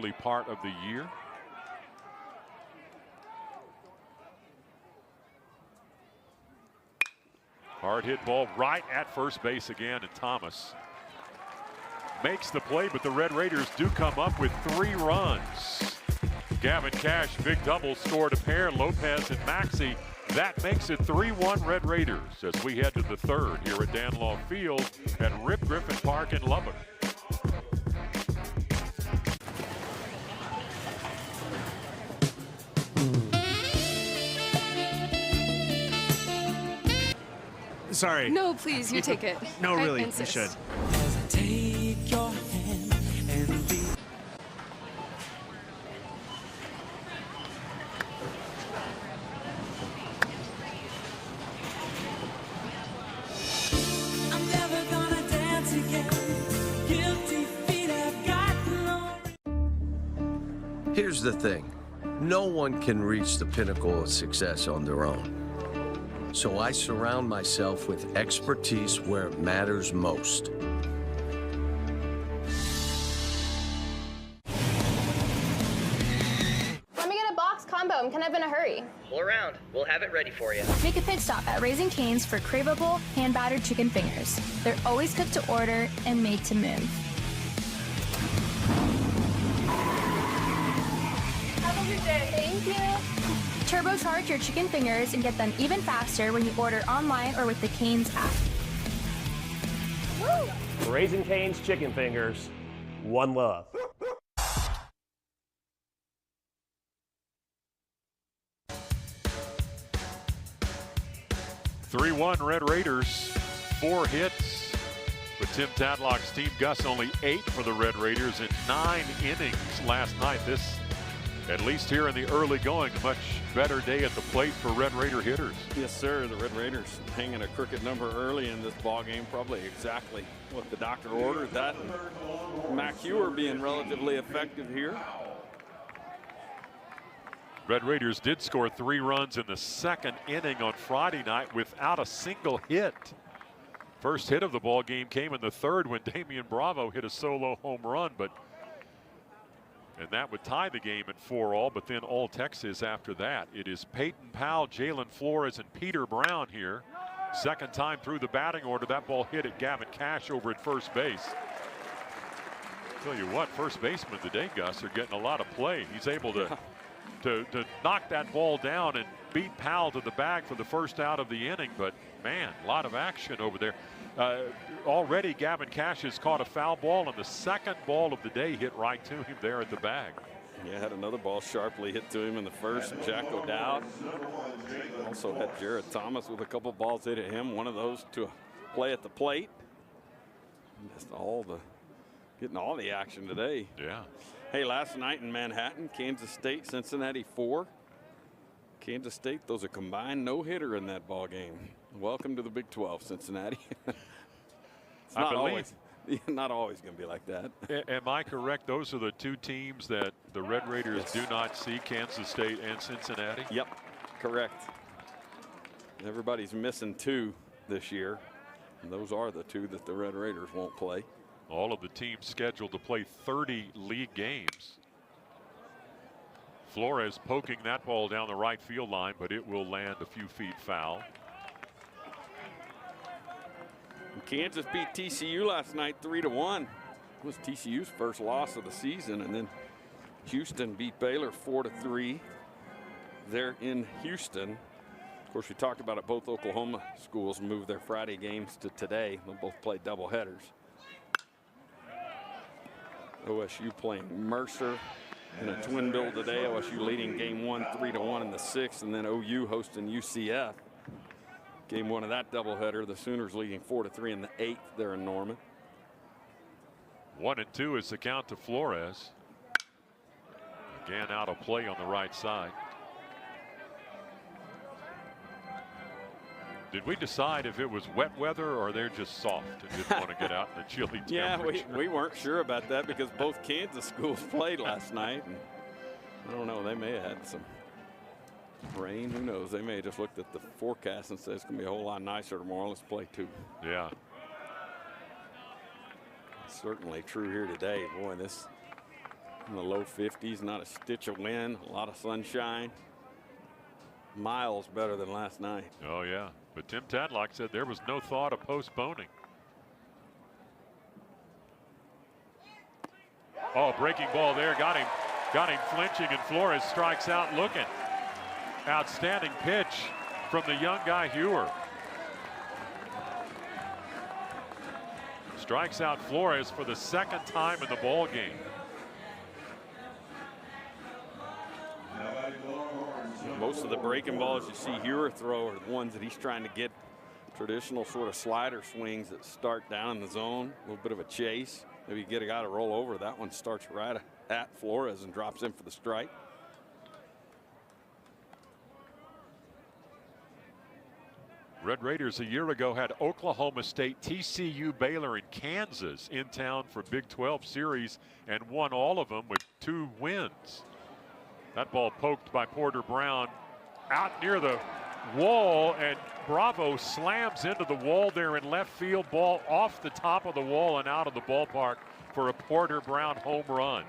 early part of the year. Hard hit ball right at first base again, and Thomas makes the play, but the Red Raiders do come up with 3 runs. Gavin Cash, big double, scored a pair. Lopez and Maxey. That makes it 3-1 Red Raiders as we head to the 3rd here at Danlaw Field at Rip Griffin Park in Lubbock. Sorry. No, please, you take it. No, really, you insist. should. Take your hand and be. I'm never gonna dance again. Guilty feet have got no. Here's the thing. No one can reach the pinnacle of success on their own. So I surround myself with expertise where it matters most. Let me get a box combo. I'm kind of in a hurry. Pull around. We'll have it ready for you. Make a pit stop at Raising Cane's for craveable, hand-battered chicken fingers. They're always cooked to order and made to move. Have a good day. Thank you. Turbocharge your chicken fingers and get them even faster when you order online or with the Cane's app. Woo! Raising Cane's chicken fingers, one love. 3-1 Red Raiders, 4 hits. But Tim Tadlock's team, Gus, only 8 for the Red Raiders in 9 innings last night. This, at least here in the early going, a much better day at the plate for Red Raider hitters. Yes, sir. The Red Raiders hanging a crooked number early in this ball game, probably exactly what the doctor ordered. That and Mac Hewer being relatively effective here. Red Raiders did score 3 runs in the 2nd inning on Friday night without a single hit. First hit of the ball game came in the 3rd when Damian Bravo hit a solo home run, and that would tie the game at 4-all, but then all Texas after that. It is Peyton Powell, Jalen Flores, and Peter Brown here. 2nd time through the batting order. That ball hit at Gavin Cash over at first base. Tell you what, first baseman today, Gus, are getting a lot of play. He's able to knock that ball down and beat Powell to the bag for the first out of the inning. But man, a lot of action over there. Already Gavin Cash has caught a foul ball, and the 2nd ball of the day hit right to him there at the bag. Yeah, had another ball sharply hit to him in the 1st. Jack O'Dowd also had Jared Thomas with a couple balls hit at him. One of those to play at the plate. Just getting all the action today. Yeah. Hey, last night in Manhattan, Kansas State, Cincinnati 4. Kansas State, those are combined no-hitter in that ball game. Welcome to the Big 12, Cincinnati. It's not always going to be like that. Am I correct? Those are the 2 teams that the Red Raiders do not see, Kansas State and Cincinnati? Yep, correct. Everybody's missing 2 this year, and those are the 2 that the Red Raiders won't play. All of the teams scheduled to play 30 league games. Flores poking that ball down the right field line, but it will land a few feet foul. Kansas beat TCU last night 3-1. It was TCU's first loss of the season, and then Houston beat Baylor 4-3. They're in Houston. Of course, we talked about it. Both Oklahoma schools moved their Friday games to today. They'll both play doubleheaders. OSU playing Mercer in a twin bill today. OSU leading game 1 3-1 in the 6th, and then OU hosting UCF. Game 1 of that doubleheader. The Sooners leading 4-3 in the 8th. They're in Norman. 1-2 is the count to Flores. Again, out of play on the right side. Did we decide if it was wet weather or they're just soft and didn't want to get out in the chilly temperature? Yeah, we weren't sure about that because both Kansas schools played last night. And I don't know, they may have had some rain. Who knows? They may have just looked at the forecast and said it's going to be a whole lot nicer tomorrow. Let's play 2. Yeah. Certainly true here today. Boy, this In the low 50s, not a stitch of wind, a lot of sunshine. Miles better than last night. Oh, yeah. But Tim Tadlock said there was no thought of postponing. Oh, breaking ball there. Got him flinching, and Flores strikes out looking. Outstanding pitch from the young guy Hewer. Strikes out Flores for the second time in the ball game. Most of the breaking balls you see Hewer throw are the ones that he's trying to get traditional sort of slider swings that start down in the zone. A little bit of a chase. Maybe you get a guy to roll over. That one starts right at Flores and drops in for the strike. Red Raiders a year ago had Oklahoma State, TCU, Baylor, and Kansas in town for Big 12 series and won all of them with 2 wins. That ball poked by Porter Brown out near the wall, and Bravo slams into the wall there in left field. Ball off the top of the wall and out of the ballpark for a Porter Brown home run.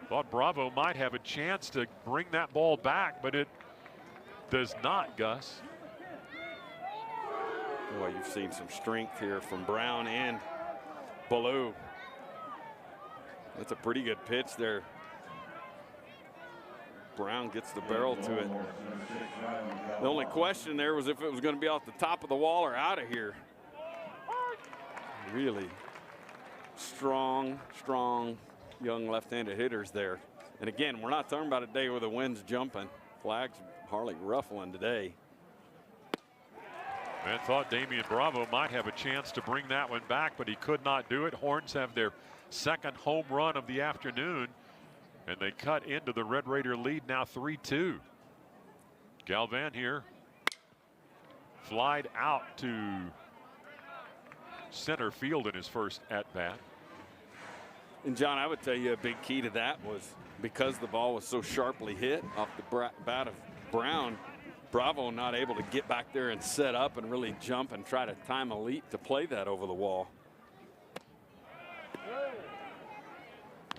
Thought Bravo might have a chance to bring that ball back, but it does not, Gus. Boy, you've seen some strength here from Brown and Ballou. That's a pretty good pitch there. Brown gets the barrel to it. The only question there was if it was going to be off the top of the wall or out of here. Really strong young left-handed hitters there. And again, we're not talking about a day where the wind's jumping. Flags hardly ruffling today. Man thought Damian Bravo might have a chance to bring that one back, but he could not do it. Horns have their second home run of the afternoon, and they cut into the Red Raider lead now 3-2. Galvan here flied out to center field in his first at bat. And John, I would tell you a big key to that was because the ball was so sharply hit off the bat of Brown, Bravo not able to get back there and set up and really jump and try to time a leap to play that over the wall.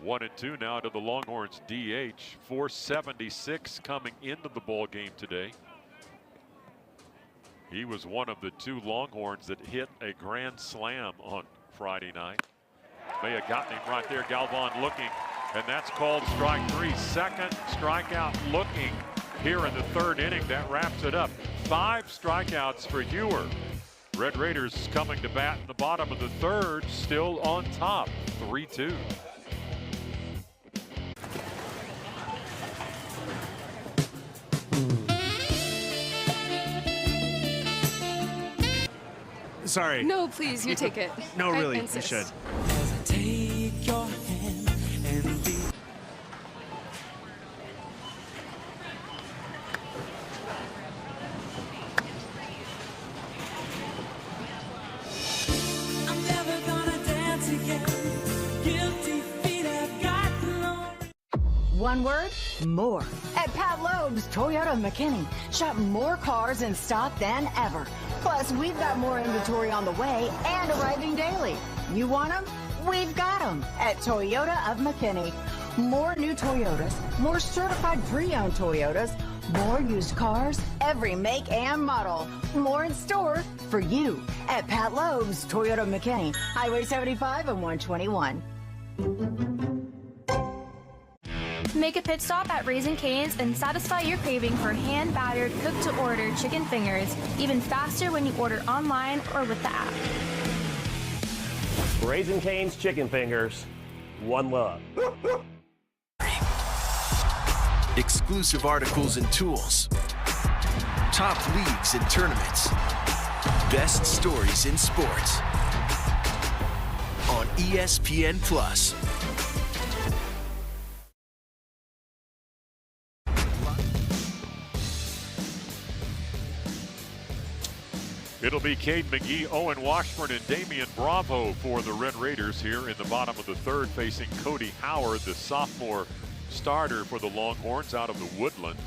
1-2 now to the Longhorns DH. 476 coming into the ball game today. He was one of the 2 Longhorns that hit a grand slam on Friday night. May have gotten him right there. Galvan looking, and that's called strike 3. Second strikeout looking here in the 3rd inning. That wraps it up. 5 strikeouts for Hewer. Red Raiders coming to bat in the bottom of the 3rd, still on top, 3-2. Sorry. No, please, you take it. No, I really, you insist. should. As I take your hand and lead. I'm never gonna dance again. Guilty feet have got no. One word, more. At Pat Loeb's Toyota McKinney, shop more cars in stock than ever. Plus, we've got more inventory on the way and arriving daily. You want them? We've got them at Toyota of McKinney. More new Toyotas, more certified pre-owned Toyotas, more used cars, every make and model. More in store for you at Pat Loeb's Toyota McKinney, Highway 75 and 121. Make a pit stop at Raising Cane's and satisfy your craving for hand-battered, cooked-to-order chicken fingers, even faster when you order online or with the app. Raising Cane's chicken fingers. One love. Exclusive articles and tools. Top leagues and tournaments. Best stories in sports. On ESPN Plus. It'll be Cade McGee, Owen Washburn, and Damian Bravo for the Red Raiders here in the bottom of the 3rd, facing Cody Howard, the sophomore starter for the Longhorns out of the Woodlands.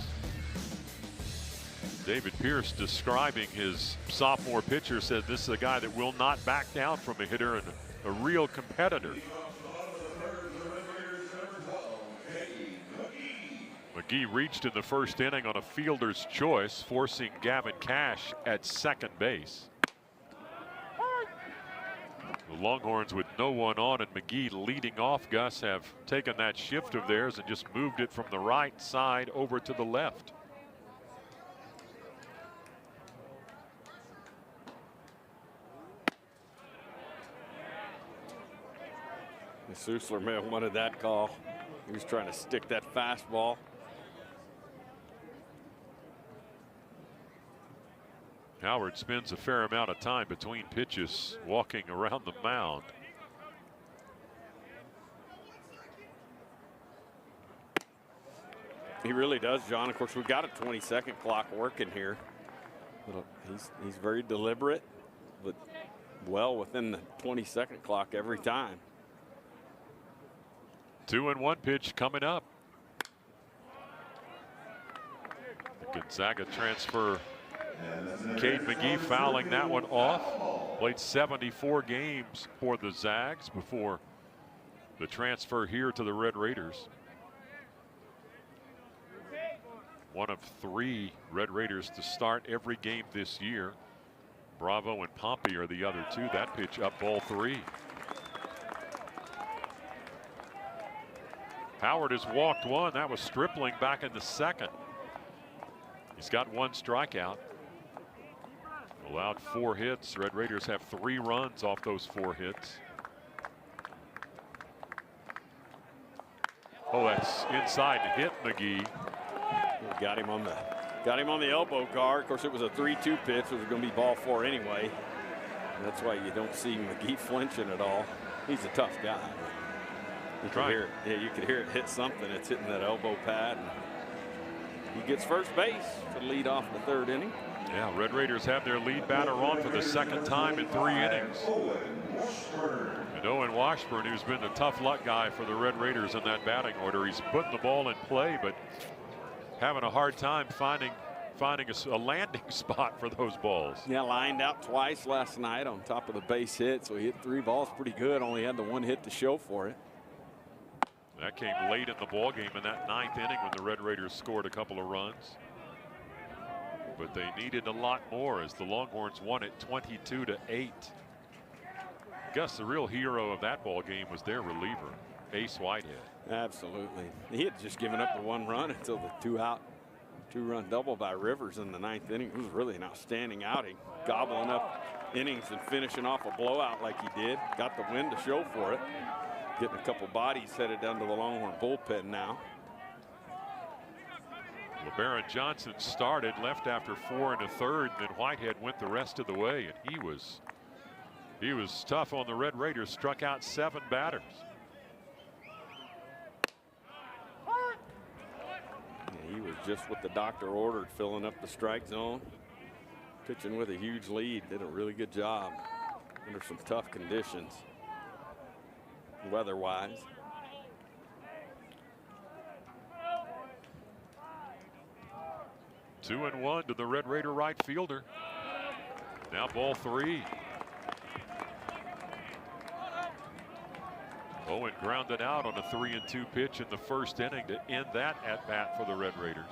David Pierce, describing his sophomore pitcher, said this is a guy that will not back down from a hitter and a real competitor. McGee reached in the first inning on a fielder's choice, forcing Gavin Cash at second base. The Longhorns with no one on and McGee leading off, Gus, have taken that shift of theirs and just moved it from the right side over to the left. Susler may have wanted that call. He was trying to stick that fastball. Howard spends a fair amount of time between pitches walking around the mound. He really does, John. Of course, we've got a 20-second clock working here. He's very deliberate, but well within the 20-second clock every time. 2-1 pitch coming up. The Gonzaga transfer, Cade McGee, fouling that one off. Played 74 games for the Zags before the transfer here to the Red Raiders. One of 3 Red Raiders to start every game this year. Bravo and Pompey are the other 2. That pitch up, ball 3. Howard has walked 1. That was Stripling back in the second. He's got 1 strikeout. Allowed 4 hits. Red Raiders have 3 runs off those 4 hits. Oh, that's inside to hit McGee. Got him on the elbow guard. Of course, it was a 3-2 pitch. It was going to be ball 4 anyway. And that's why you don't see McGee flinching at all. He's a tough guy. You could hear it. Yeah, you could hear it hit something. It's hitting that elbow pad. And he gets first base to lead off the 3rd inning. Yeah, Red Raiders have their lead batter on for the 2nd time in 3 innings. And Owen Washburn, who's been the tough luck guy for the Red Raiders in that batting order, he's putting the ball in play, but having a hard time finding a landing spot for those balls. Yeah, lined out twice last night on top of the base hit, so he hit 3 balls pretty good. Only had the 1 hit to show for it. That came late in the ball game in that 9th inning when the Red Raiders scored a couple of runs. But they needed a lot more as the Longhorns won it 22-8. Gus, the real hero of that ball game was their reliever, Ace Whitehead. Absolutely. He had just given up the 1 run until the 2-run double by Rivers in the 9th inning. It was really an outstanding outing, gobbling up innings and finishing off a blowout like he did. Got the win to show for it. Getting a couple bodies headed down to the Longhorn bullpen now. LeBaron Johnson started, left after 4 1/3, and then Whitehead went the rest of the way, and he was tough on the Red Raiders. Struck out 7 batters. Yeah, he was just what the doctor ordered, filling up the strike zone, pitching with a huge lead. Did a really good job under some tough conditions, weather-wise. Two and 1 to the Red Raider right fielder. Now ball 3. Owen grounded out on a 3-2 pitch in the 1st inning to end that at bat for the Red Raiders.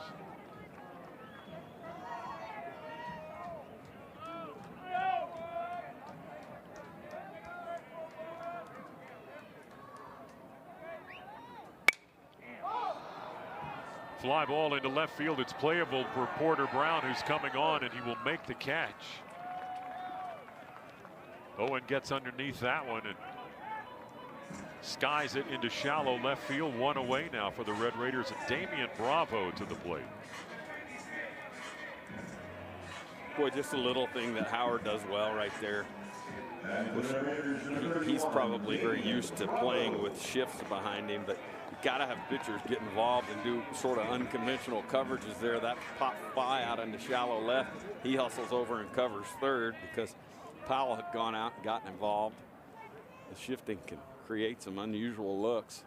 Fly ball into left field. It's playable for Porter Brown, who's coming on, and he will make the catch. Owen gets underneath that one and skies it into shallow left field. 1 away now for the Red Raiders, and Damian Bravo to the plate. Boy, just a little thing that Howard does well right there. He's probably very used to playing with shifts behind him, but you got to have pitchers get involved and do sort of unconventional coverages there. That pop fly out into shallow left, he hustles over and covers 3rd because Powell had gone out and gotten involved. The shifting can create some unusual looks,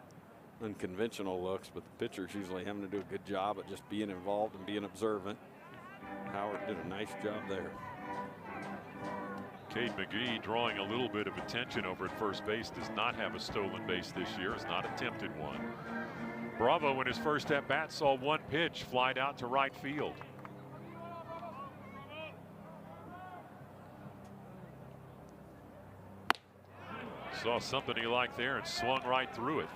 unconventional looks, but the pitcher's usually having to do a good job at just being involved and being observant. Howard did a nice job there. Cade McGee drawing a little bit of attention over at first base. Does not have a stolen base this year. Has not attempted one. Bravo in his first at bat saw one pitch fly out to right field. Saw something he liked there and swung right through it.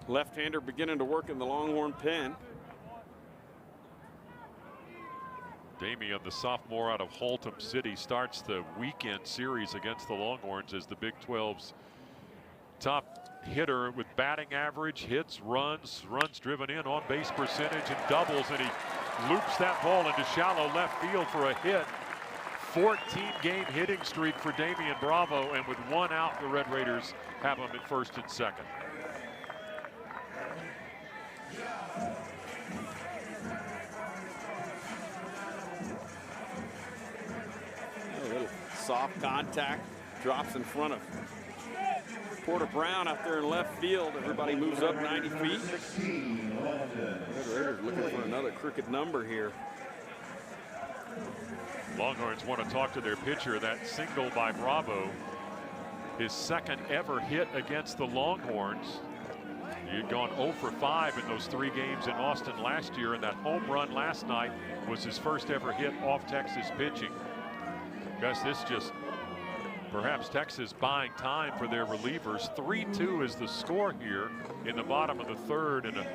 Left-hander beginning to work in the Longhorn pen. Damian, the sophomore out of Haltom City, starts the weekend series against the Longhorns as the Big 12's top hitter with batting average, hits, runs driven in, on base percentage, and doubles, and he loops that ball into shallow left field for a hit. 14-game hitting streak for Damian Bravo, and with one out, the Red Raiders have him at first and second. A little soft contact, drops in front of Porter Brown out there in left field. Everybody moves up 90 feet. Red Raiders looking for another crooked number here. Longhorns want to talk to their pitcher. That single by Bravo, his second ever hit against the Longhorns. He had gone 0 for 5 in those 3 games in Austin last year, and that home run last night was his first ever hit off Texas pitching. Gus, this just perhaps Texas buying time for their relievers. 3-2 is the score here in the bottom of the third, and a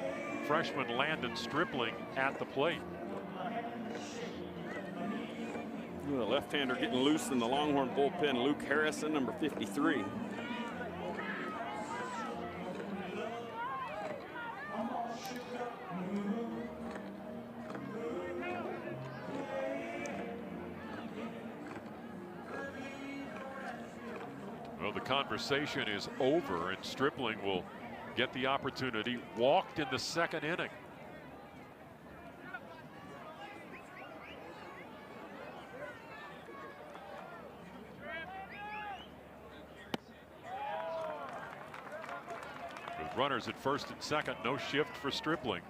freshman Landon Stripling at the plate. The left-hander getting loose in the Longhorn bullpen, Luke Harrison, number 53. Well, the conversation is over, and Stripling will get the opportunity. Walked in the second inning. Runners at first and second, no shift for Stripling.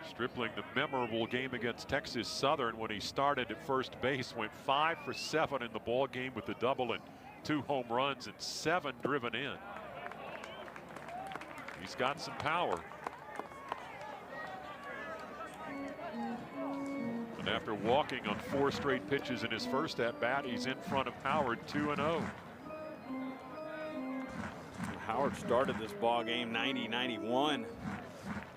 Stripling, the memorable game against Texas Southern when he started at first base, went 5 for 7 in the ball game with the double and 2 home runs and 7 driven in. He's got some power. And after walking on 4 straight pitches in his first at bat, he's in front of Howard 2-0. Howard started this ball game 90-91 on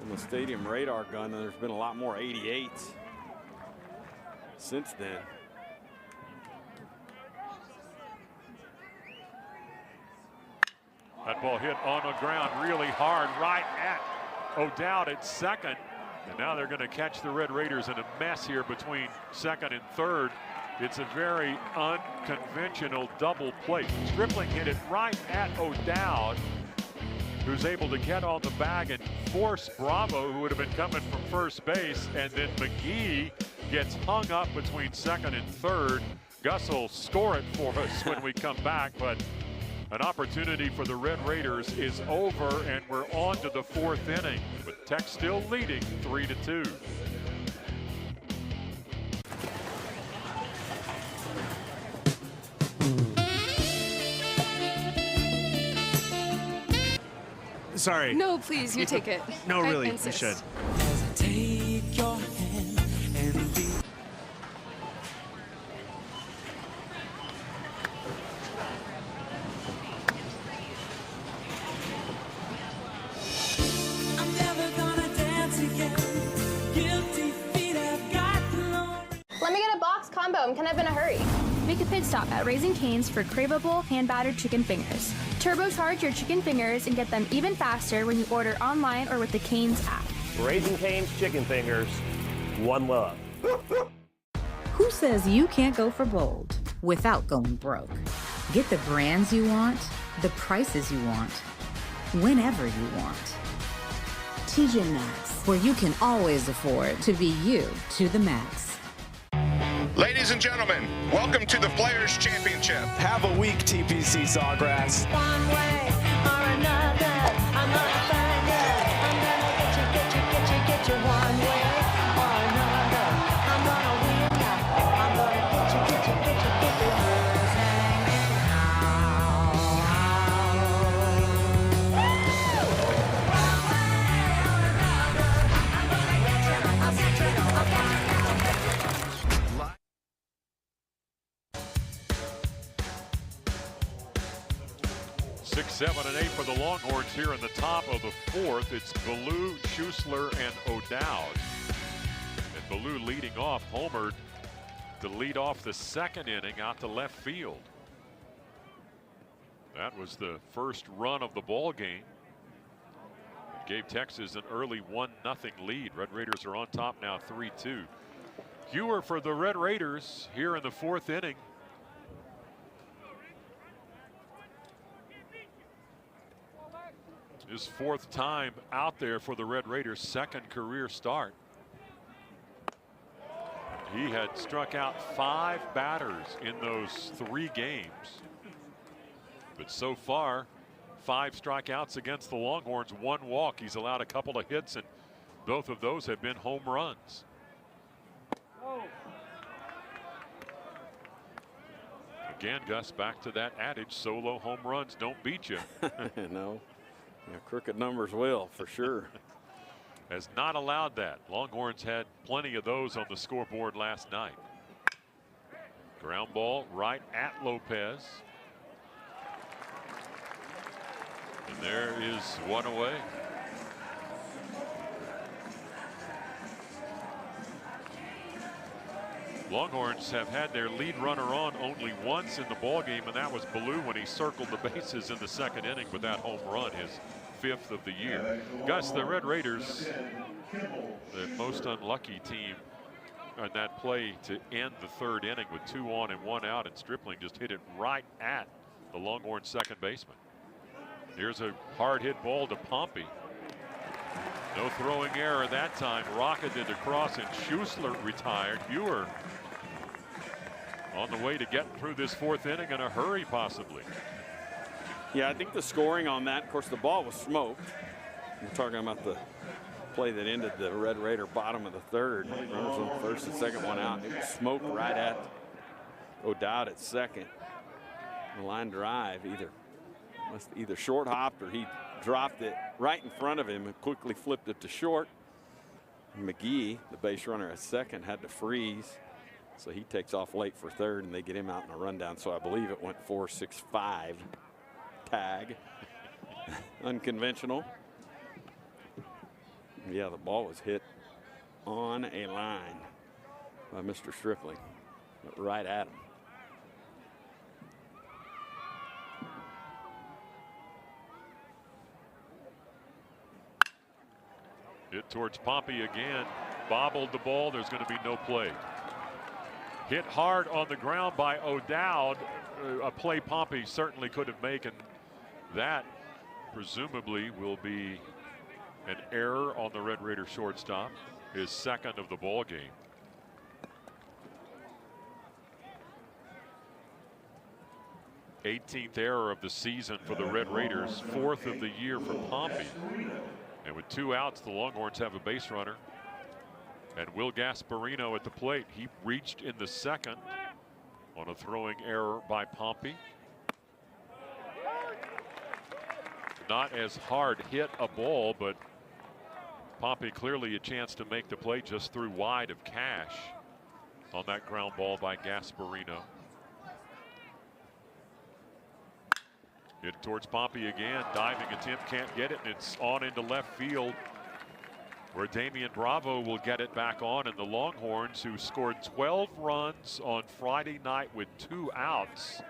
the stadium radar gun, and there's been a lot more 88s since then. That ball hit on the ground really hard right at O'Dowd at second. And now they're going to catch the Red Raiders in a mess here between second and third. It's a very unconventional double play. Stripling hit it right at O'Dowd, who's able to get on the bag and force Bravo, who would have been coming from first base. And then McGee gets hung up between second and third. Gus will score it for us when we come back, but an opportunity for the Red Raiders is over, and we're on to the 4th inning, with Tech still leading 3-2. Sorry. No, please, you take it. No, really, I you should. Take your hand and be. I'm never gonna dance again. Guilty feet have got no. Let me get a box combo. I'm kind of in a hurry. Make a pit stop at Raising Cane's for craveable hand-battered chicken fingers. Turbocharge your chicken fingers and get them even faster when you order online or with the Cane's app. Raising Cane's chicken fingers, one love. Who says you can't go for bold without going broke? Get the brands you want, the prices you want, whenever you want. TJ Maxx, where you can always afford to be you to the max. Ladies and gentlemen, welcome to the Players Championship. Have a week, TPC Sawgrass. One way or another, I'm gonna find it. I'm gonna get you one way or another. I'm gonna win ya. I'm gonna get you. Who's hanging out? 6, 7, and 8 for the Longhorns here in the top of the fourth. It's Ballou, Schussler, and O'Dowd. And Ballou leading off, homered to lead off the second inning out to left field. That was the first run of the ball game. It gave Texas an early 1-0 lead. Red Raiders are on top now 3-2. Hewer for the Red Raiders here in the fourth inning. His fourth time out there for the Red Raiders, second career start. He had struck out 5 batters in those 3 games. But so far, 5 strikeouts against the Longhorns, 1 walk. He's allowed a couple of hits, and both of those have been home runs. Again, Gus, back to that adage, solo home runs don't beat you. No. Yeah, crooked numbers will, for sure. Has not allowed that. Longhorns had plenty of those on the scoreboard last night. Ground ball right at Lopez. And there is one away. Longhorns have had their lead runner on only once in the ballgame, and that was Ballou when he circled the bases in the second inning with that home run, his 5th of the year. Gus, the Red Raiders, the most unlucky team on that play to end the third inning with 2 on and 1 out, and Stripling just hit it right at the Longhorns second baseman. Here's a hard hit ball to Pompey. No throwing error that time. Rocketed across, and Schussler retired. Hewer on the way to get through this fourth inning in a hurry, possibly. Yeah, I think the scoring on that, of course, the ball was smoked. We're talking about the play that ended the Red Raider bottom of the third. Runners on first and second, 1 out. It was smoked right at O'Dowd at second. The line drive either short hopped or he dropped it right in front of him and quickly flipped it to short. McGee, the base runner at second, had to freeze. So he takes off late for third, and they get him out in a rundown. So I believe it went 4-6-5 tag. Unconventional. Yeah, the ball was hit on a line by Mr. Stripling, right at him. Hit towards Pompey again. Bobbled the ball. There's going to be no play. Hit hard on the ground by O'Dowd. A play Pompey certainly could have made, and that presumably will be an error on the Red Raider shortstop, his second of the ball game. '18th error of the season for the Red Raiders, 4th of the year for Pompey. And with 2 outs, the Longhorns have a base runner. And Will Gasparino at the plate. He reached in the second on a throwing error by Pompey. Not as hard hit a ball, but Pompey clearly a chance to make the play, just threw wide of Cash on that ground ball by Gasparino. Hit towards Pompey again. Diving attempt, can't get it, and it's on into left field, where Damian Bravo will get it back on. And the Longhorns, who scored 12 runs on Friday night with 2 outs,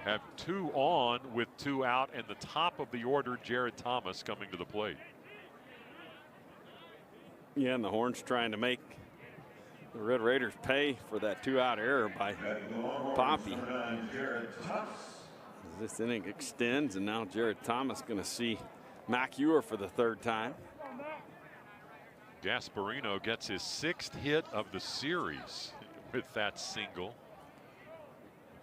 have 2 on with 2 out, and the top of the order, Jared Thomas, coming to the plate. Yeah, and the Horns trying to make the Red Raiders pay for that 2-out error by Pompey. This inning extends, and now Jared Thomas going to see Mac Hewer for the 3rd time. Gasparino gets his 6th hit of the series with that single.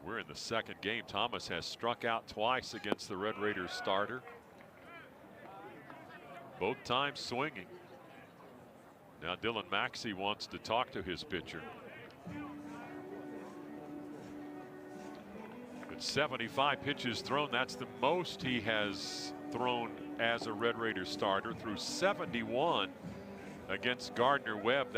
We're in the second game. Thomas has struck out twice against the Red Raiders starter. Both times swinging. Now Dylan Maxey wants to talk to his pitcher. It's 75 pitches thrown. That's the most he has thrown as a Red Raiders starter, through 71 against Gardner Webb.